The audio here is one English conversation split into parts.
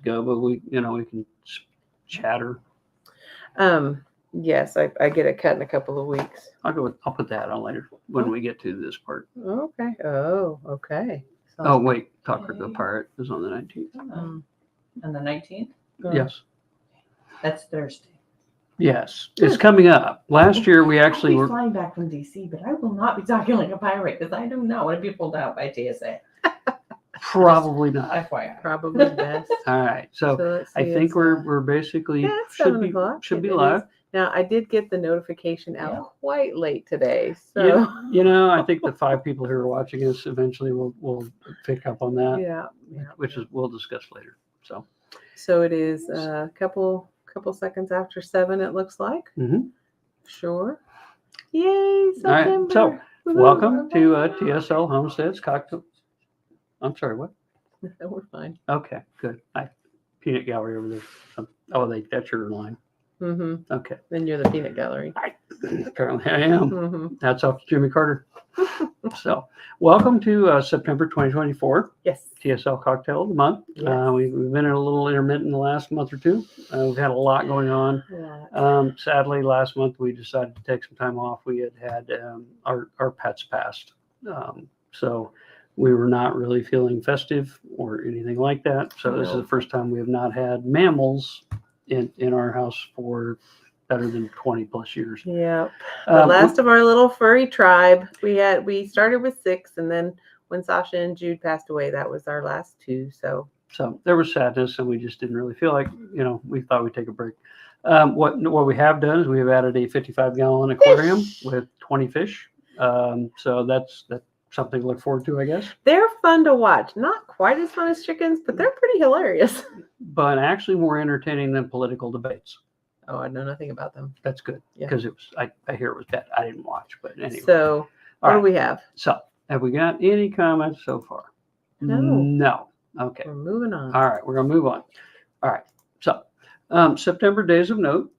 to go, but we can chatter. Yes, I get a cut in a couple of weeks. I'll put that on later when we get to this part. Okay. Oh, okay. Oh, wait. Talker the Pirate is on the 19th. On the 19th? Yes. That's Thursday. Yes. It's coming up. Last year, we actually I'll be were flying back from DC, but I will not be talking like a pirate because I do not want to be pulled out by TSA. probably not. FYI. Probably best. All right. So let's I see, think it's, we're basically it's should 7 be o'clock. should be It live. is. Now I did get the notification out quite late today, so I think the 5 people who are watching us eventually will pick up on that. yeah. Which is we'll discuss later. So it is a couple seconds after 7. It looks like. Mm-hmm. Sure. Yay! September. All right. So welcome to TSL Homestead's Cocktail. I'm sorry. What? We're fine. Okay. Good. Peanut gallery over there. That's your line. Mm-hmm. Okay. Then you're the peanut gallery. Apparently I am. Mm-hmm. That's off to Jimmy Carter. So, welcome to September 2024. Yes. TSL Cocktail of the Month. Yes. We've been in a little intermittent in the last month or two. We've had a lot going on. Sadly, last month we decided to take some time off. We had our pets passed. So we were not really feeling festive or anything like that. So this is the first time we have not had mammals in our house for better than 20 plus years. Yeah. The last of our little furry tribe. We started with 6, and then when Sasha and Jude passed away, that was our last 2. So there was sadness, and we just didn't really feel like, we thought we'd take a break. What we have done is we have added a 55-gallon aquarium with 20 fish. So that's something to look forward to, I guess. They're fun to watch. Not quite as fun as chickens, but they're pretty hilarious. But actually more entertaining than political debates. Oh, I know nothing about them. That's good, because it was. I hear it was bad. I didn't watch, but anyway. So what do we have? So have we got any comments so far? No. Okay. We're moving on. All right, we're gonna move on. All right. So September days of note.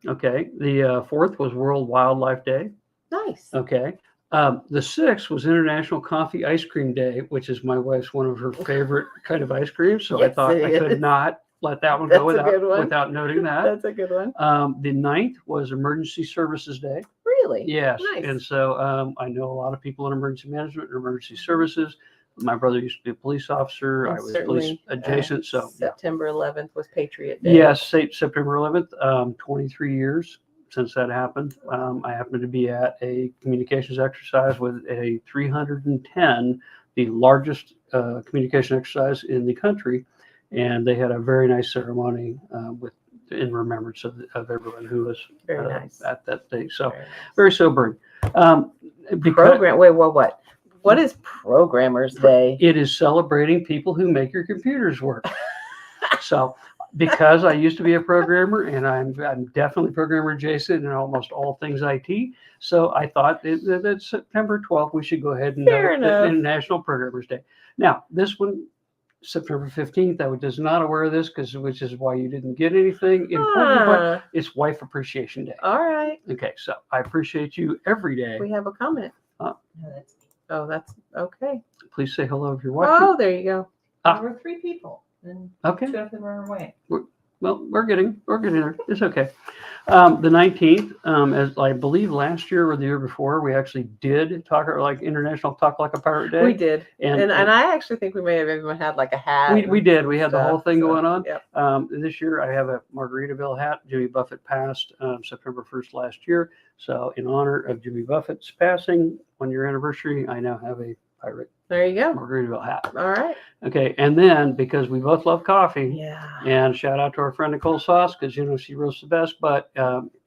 Okay. The 4th was World Wildlife Day. Nice. Okay. The 6th was International Coffee Ice Cream Day, which is my wife's one of her favorite kind of ice cream. So Yes, I thought I could not let that one go without noting that. That's a good one. The 9th was Emergency Services Day. Really? Yes. Nice. And so I know a lot of people in emergency management and emergency services. My brother used to be a police officer. And I was police adjacent. So September 11th was Patriot Day. yes, September 11th, 23 years since that happened. I happened to be at a communications exercise with a 310, the largest communication exercise in the country. And they had a very nice ceremony in remembrance of everyone who was Very nice. at that day. So Very very nice. sobering. Wait, what is Programmers Day? It is celebrating people who make your computers work. So because I used to be a programmer, and I'm definitely programmer adjacent in almost all things IT. So I thought that September 12th, we should go ahead and International Programmers Day. Now, this one, September 15th, I was not aware of this, which is why you didn't get anything important, but it's Wife Appreciation Day. All right. Okay, so I appreciate you every day. We have a comment. No, that's Oh, that's okay. Please say hello if you're watching. Oh, there you go. There were 3 people, and Okay. 2 of them were away. Well, we're getting there. It's okay. The 19th, as I believe last year or the year before, we actually did talk like International Talk Like a Pirate Day. We did. And I actually think we may have even had like a hat. We did. We had the whole thing going on. Yep. This year I have a Margaritaville hat. Jimmy Buffett passed September 1st last year. So in honor of Jimmy Buffett's passing, 1-year anniversary, I now have a pirate There you go. Margaritaville hat. All right. Okay. And then because we both love coffee, Yeah. and shout out to our friend Nicole Sauce, because she roasts the best, but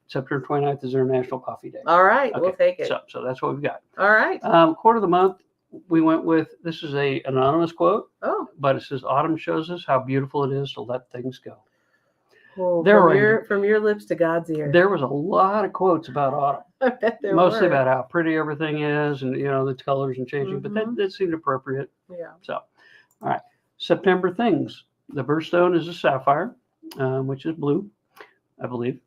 September 29th is International Coffee Day. All right. Okay, We'll take it. So that's what we've got. All right. Quote of the month, we went with, this is a anonymous quote, Oh. but it says, "Autumn shows us how beautiful it is to let things go." Well, There from your lips to God's ear. There was a lot of quotes about autumn, I bet there mostly were. about how pretty everything is and, the colors and changing, but that seemed appropriate. Yeah. So, all right. September things. The birthstone is a sapphire, which is blue, I believe.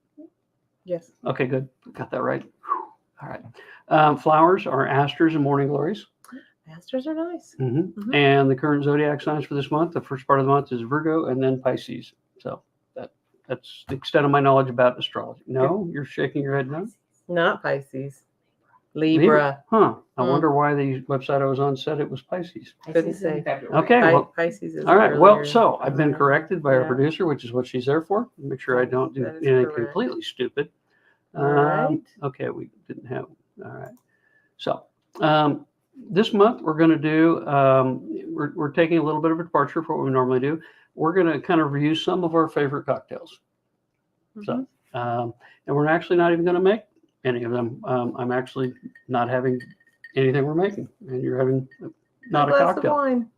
Yes. Okay, good. Got that right. Whew. All right. Flowers are asters and morning glories. Masters are nice. Mm-hmm. And the current zodiac signs for this month, the first part of the month is Virgo and then Pisces. So that's the extent of my knowledge about astrology. No, you're shaking your head no? Not Pisces. Libra. Huh. I wonder why the website I was on said it was Pisces. Couldn't say. Okay. Well, Pisces is all right. Well, earlier. so I've been corrected by our Yeah. producer, which is what she's there for. Make sure I don't do That is anything correct. completely stupid. All right. Okay, we didn't have. All right. So this month we're going to do. We're taking a little bit of a departure from what we normally do. We're going to kind of review some of our favorite cocktails. So, and we're actually not even going to make any of them. I'm actually not having anything we're making, and you're having not a glass of cocktail wine.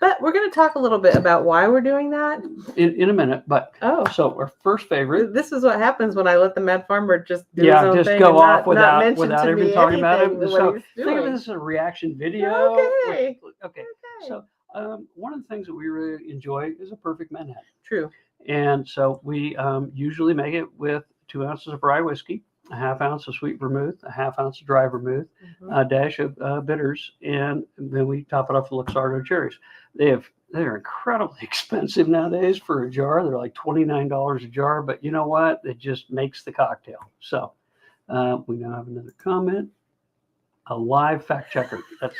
But we're going to talk a little bit about why we're doing that. in a minute. But Oh, so our first favorite. this is what happens when I let the Mad Farmer just do his Yeah, own just thing go and off not without mention to even me talking about it. anything So what he's think of doing. this as a reaction video. Okay. Okay. So one of the things that we really enjoy is a perfect Manhattan. True. And so we usually make it with 2 ounces of rye whiskey, a half ounce of sweet vermouth, a half ounce of dry vermouth, a dash of bitters, and then we top it off with Luxardo cherries. They're incredibly expensive nowadays for a jar. They're like $29 a jar, but you know what? It just makes the cocktail. So we now have another comment. A live fact checker. That's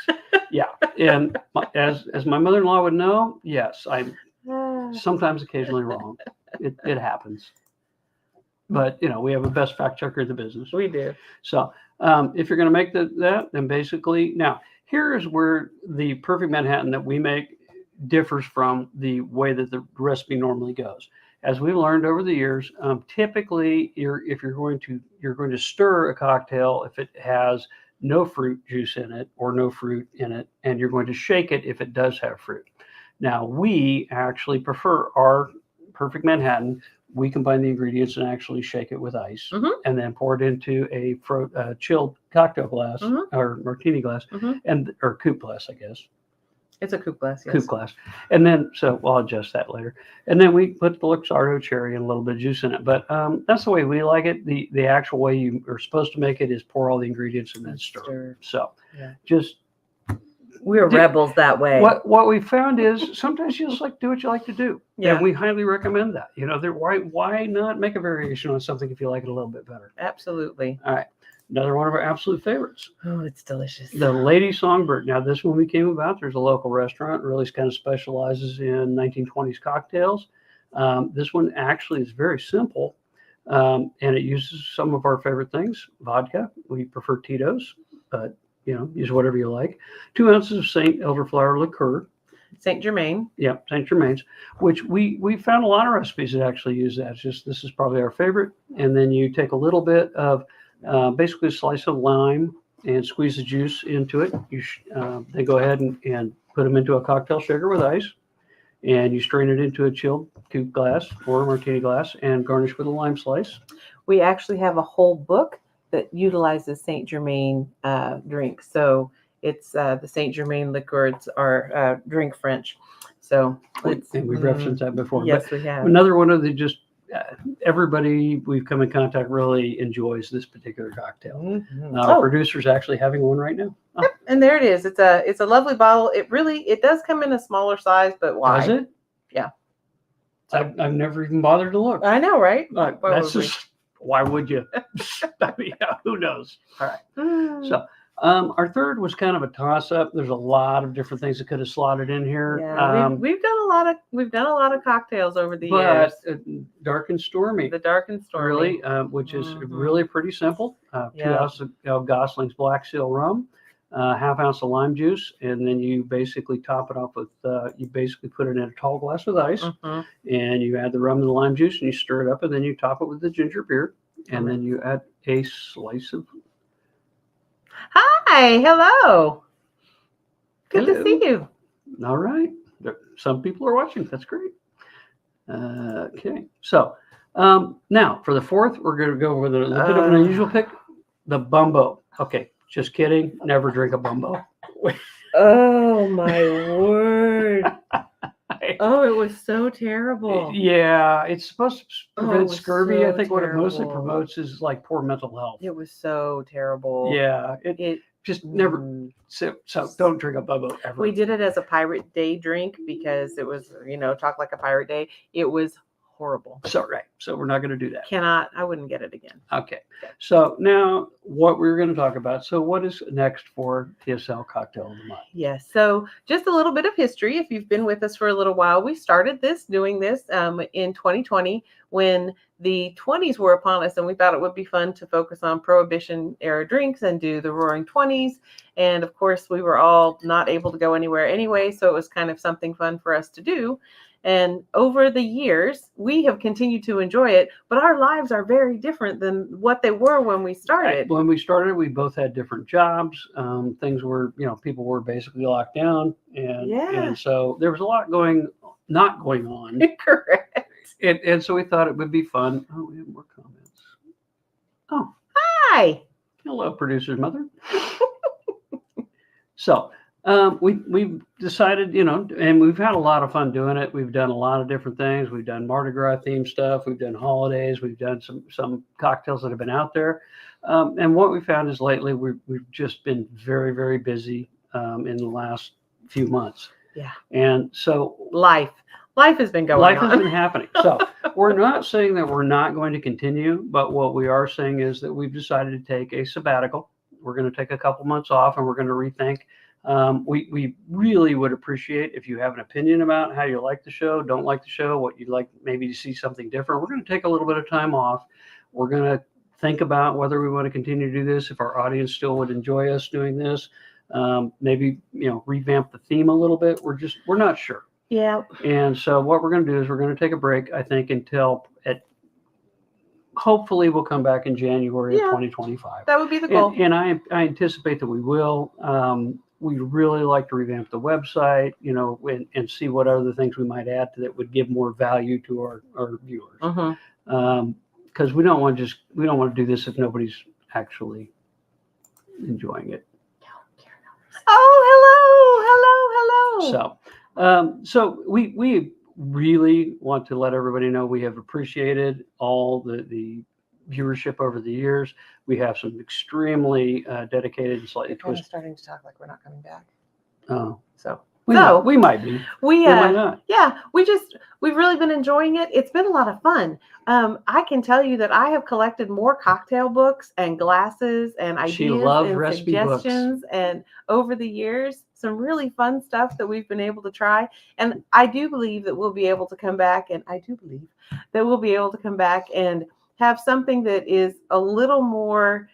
yeah. And as my mother-in-law would know, yes, I'm sometimes occasionally wrong. It happens. But we have the best fact checker in the business. We do. So if you're going to make that, then basically now here is where the perfect Manhattan that we make differs from the way that the recipe normally goes. As we've learned over the years, typically if you're going to stir a cocktail if it has no fruit juice in it or no fruit in it, and you're going to shake it if it does have fruit. Now we actually prefer our perfect Manhattan. We combine the ingredients and actually shake it with ice, and then pour it into a chilled cocktail glass or martini glass, or coupe glass, I guess. It's a coupe glass, yes. Coupe glass. And then, so I'll adjust that later. And then we put the Luxardo cherry and a little bit of juice in it. But that's the way we like it. The actual way you are supposed to make it is pour all the ingredients and then stir. So just. We're rebels that way. What we found is sometimes you just like do what you like to do. Yeah. And we highly recommend that. Why not make a variation on something if you like it a little bit better? Absolutely. All right. Another one of our absolute favorites. Oh, it's delicious. The Lady Songbird. Now, this one we came about. There's a local restaurant really kind of specializes in 1920s cocktails. This one actually is very simple, and it uses some of our favorite things. Vodka. We prefer Tito's, but use whatever you like. 2 ounces of St. Elderflower liqueur. Saint Germain. Yeah, St. Germain's, which we found a lot of recipes that actually use that. It's just this is probably our favorite. And then you take a little bit of basically a slice of lime and squeeze the juice into it. You then go ahead and put them into a cocktail shaker with ice, and you strain it into a chilled coupe glass or a martini glass and garnish with a lime slice. We actually have a whole book that utilizes Saint Germain drink. So it's the Saint Germain liqueurs are drink French. So and we've referenced that before. Yes, but we have. Another one of the just everybody we've come in contact really enjoys this particular cocktail. Our producer's actually having one right now. Oh. Yep, and there it is. It's a lovely bottle. It does come in a smaller size, but why? Does it? Yeah. So, I've never even bothered to look. I know, right? That's just why would you? I mean, who knows? All right. So our third was kind of a toss-up. There's a lot of different things that could have slotted in here. Yeah, we've done a lot of cocktails over the years. Dark and Stormy. The Dark and Stormy, really, which is really pretty simple. 2 ounces of Gosling's Black Seal rum, half ounce of lime juice, and then you basically top it off with. You basically put it in a tall glass with ice, and you add the rum and the lime juice, and you stir it up, and then you top it with the ginger beer, and then you add a slice of. Hi, hello. Good to see you. All right. Some people are watching. That's great. Okay. So now for the fourth, we're going to go with a little bit of an unusual pick, the Bumbo. Okay. Just kidding. Never drink a Bumbo. Oh, my word. Oh, it was so terrible. Yeah. It's supposed to prevent scurvy. So I think what it mostly terrible. promotes is like poor mental health. It was so terrible. Yeah. just never. Mm. So don't drink a bubba ever. We did it as a Pirate Day drink because it was, talk like a pirate day. It was horrible. So right. So we're not going to do that. I wouldn't get it again. Okay. So now what we're going to talk about. So what is next for TSL Cocktail of the Month? Yes. So just a little bit of history. If you've been with us for a little while, we started doing this in 2020 when the 20s were upon us, and we thought it would be fun to focus on Prohibition era drinks and do the Roaring 20s. And of course, we were all not able to go anywhere anyway, so it was kind of something fun for us to do. And over the years, we have continued to enjoy it, but our lives are very different than what they were when we started. When we started, we both had different jobs. Things were, people were basically locked down, and so there was a lot not going on. Correct. And so we thought it would be fun. Oh, we have more comments. Oh, Hi. hello, producer's mother. So we decided, and we've had a lot of fun doing it. We've done a lot of different things. We've done Mardi Gras themed stuff. We've done holidays. We've done some cocktails that have been out there. And what we found is lately we've just been very, very busy in the last few months. Yeah. And so Life has been going on. Life has been happening. So we're not saying that we're not going to continue, but what we are saying is that we've decided to take a sabbatical. We're going to take a couple months off and we're going to rethink. We really would appreciate if you have an opinion about how you like the show, don't like the show, what you'd like maybe to see something different. We're going to take a little bit of time off. We're going to think about whether we want to continue to do this, if our audience still would enjoy us doing this. Maybe, revamp the theme a little bit. We're not sure. Yeah. And so what we're going to do is we're going to take a break, I think, until hopefully we'll come back in January of 2025. That would be the goal. And I anticipate that we will. We'd really like to revamp the website, and see what other things we might add that would give more value to our viewers. Because we don't want to do this if nobody's actually enjoying it. Oh, hello. So we really want to let everybody know we have appreciated all the viewership over the years. We have some extremely dedicated and slightly twisted. Starting to talk like we're not coming back. Oh, So we might be. We might not. Yeah, we've really been enjoying it. It's been a lot of fun. I can tell you that I have collected more cocktail books and glasses and ideas She loves and recipe books. suggestions, and over the years, some really fun stuff that we've been able to try. And I do believe that we'll be able to come back, and have something that is a little more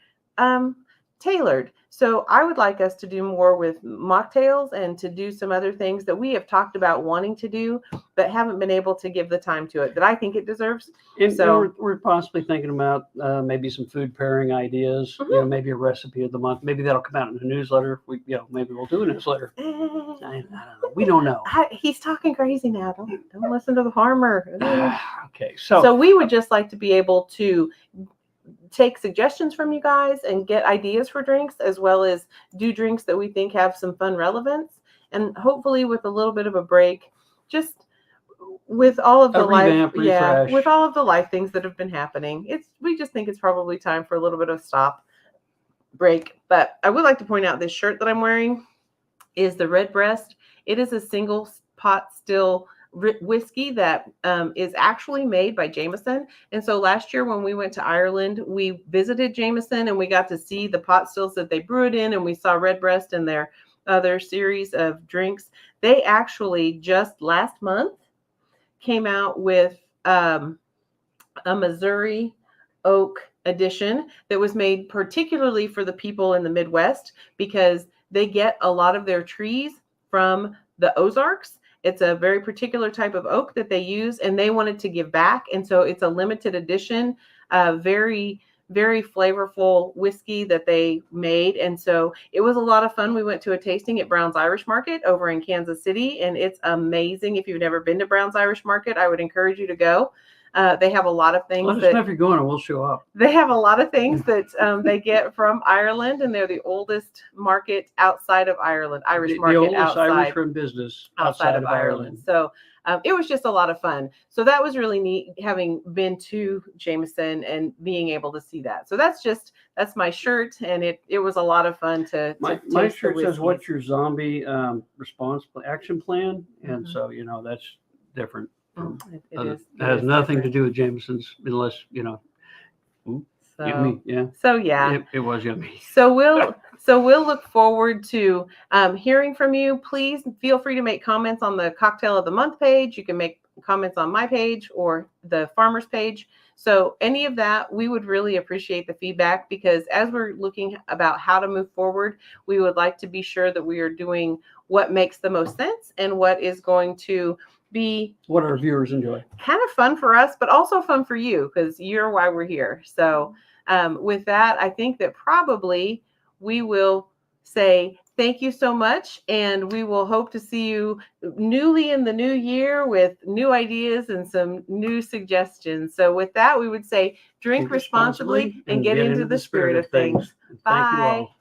tailored. So I would like us to do more with mocktails and to do some other things that we have talked about wanting to do, but haven't been able to give the time to it that I think it deserves. And So we're possibly thinking about maybe some food pairing ideas. Maybe a recipe of the month. Maybe that'll come out in the newsletter. Maybe we'll do a newsletter. I don't know. We don't know. He's talking crazy now. Don't listen to the farmer. Okay, so we would just like to be able to take suggestions from you guys and get ideas for drinks, as well as do drinks that we think have some fun relevance, and hopefully with a little bit of a break, just with all of the refresh. with all of the life things that have been happening. We just think it's probably time for a little bit of break. But I would like to point out this shirt that I'm wearing is the Redbreast. It is a single pot still whiskey that is actually made by Jameson. And so last year when we went to Ireland, we visited Jameson and we got to see the pot stills that they brew it in, and we saw Redbreast and their other series of drinks. They actually just last month came out with a Missouri oak edition that was made particularly for the people in the Midwest, because they get a lot of their trees from the Ozarks. It's a very particular type of oak that they use, and they wanted to give back. And so it's a limited edition, very, very flavorful whiskey that they made. And so it was a lot of fun. We went to a tasting at Brown's Irish Market over in Kansas City, and it's amazing. If you've never been to Brown's Irish Market, I would encourage you to go. They have a lot of things. Let us know if you're going, and we'll show up. They have a lot of things that they get from Ireland, and they're the oldest market outside of Ireland. Irish market the oldest outside. Irish in business outside of Ireland. So it was just a lot of fun. So that was really neat, having been to Jameson and being able to see that. So that's my shirt, and it was a lot of fun to My taste the shirt says, whiskeys. "What's your zombie response action plan?" And Mhm. so that's different. It is. It has nothing to do with Jameson's, unless yummy. Yeah, So yeah. it was yummy. So we'll look forward to hearing from you. Please feel free to make comments on the Cocktail of the Month page. You can make comments on my page or the farmer's page. So any of that, we would really appreciate the feedback, because as we're looking about how to move forward, we would like to be sure that we are doing what makes the most sense and what is going to be What our viewers enjoy. kind of fun for us, but also fun for you, because you're why we're here. So with that, I think that probably we will say thank you so much, and we will hope to see you newly in the new year with new ideas and some new suggestions. So with that, we would say drink responsibly and get into the spirit of things. Thank you Bye. all.